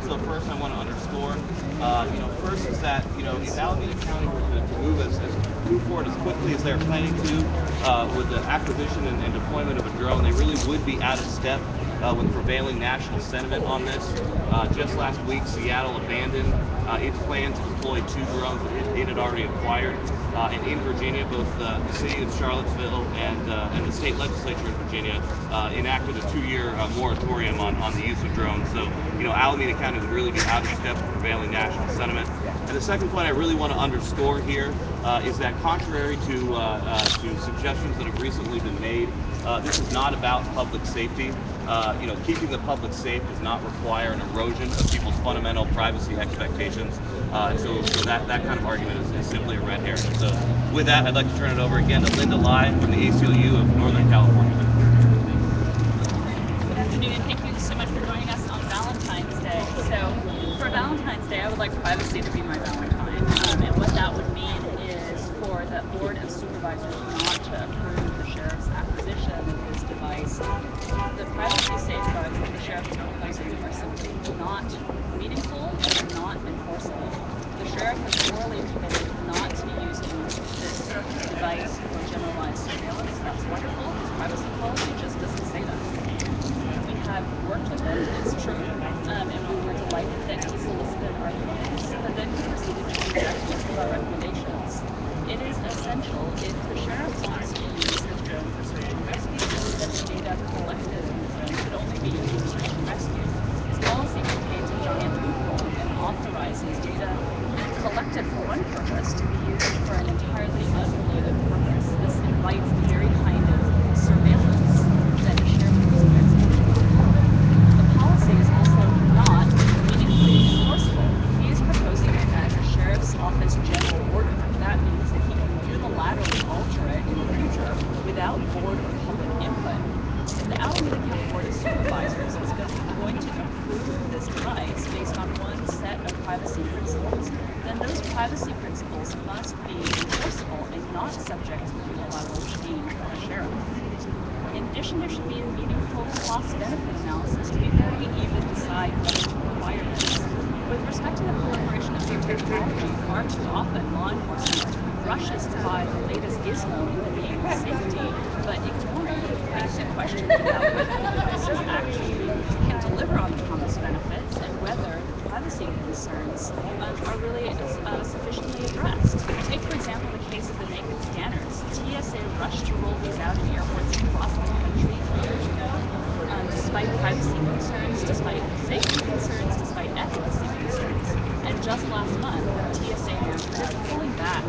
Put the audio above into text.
So first, I want to underscore, first is that if Alameda County were to move forward as quickly as they're planning to, with the acquisition and deployment of a drone, they really would be out of step with prevailing national sentiment on this. Just last week, Seattle abandoned its plan to deploy 2 drones that it had already acquired. And in Virginia, both the city of Charlottesville and the state legislature in Virginia enacted a 2-year moratorium on the use of drones. So, Alameda County would really be out of step with prevailing national sentiment. And the second point I really want to underscore here is that contrary to suggestions that have recently been made, this is not about public safety. Keeping the public safe does not require an erosion of people's fundamental privacy expectations. So that kind of argument is simply a red herring. So with that, I'd like to turn it over again to Linda Lai from the ACLU of Northern California. Good afternoon, and thank you so much for joining us on Valentine's Day. So for Valentine's Day, I would like privacy to be my Valentine. And what that would mean is for the board of supervisors not to approve the sheriff's acquisition of this device. The privacy safeguards that the sheriff is proposing are simply not meaningful and they're not enforceable. The sheriff has morally committed not to be using this device for generalized surveillance. That's wonderful. His privacy policy just doesn't say that. We have worked with him, it's true, and we were delighted that he solicited our comments, but then he proceeded to reject most of our recommendations. It is essential, if the sheriff wants to use this drone for search and rescue, that the data collected from the drone should only be used for search and rescue. His policy contains a giant loophole and authorizes data collected for one purpose to be used for an entirely unrelated purpose. This invites the very kind of surveillance that a sheriff expects from law enforcement. The policy is also not meaningfully enforceable. He is proposing it as a sheriff's office general order. That means that he can unilaterally alter it in the future without board or public input. If the Alameda County Board of Supervisors is going to approve this device based on one set of privacy principles, then those privacy principles must be enforceable and not subject to the unilateral change of a sheriff. In addition, there should be a meaningful cost-benefit analysis to be fair to even decide whether to require this. With respect to the proliferation of new technology, far too often law enforcement rushes to buy the latest gizmo in the name of safety, but ignoring basic questions about whether the devices actually can deliver on the promised benefits and whether the privacy concerns are really sufficiently addressed. Take, for example, the case of the naked scanners. TSA rushed to roll these out in airports across the country 3 years ago, despite privacy concerns, despite safety concerns, despite efficacy concerns. And just last month, TSA announced that it's pulling back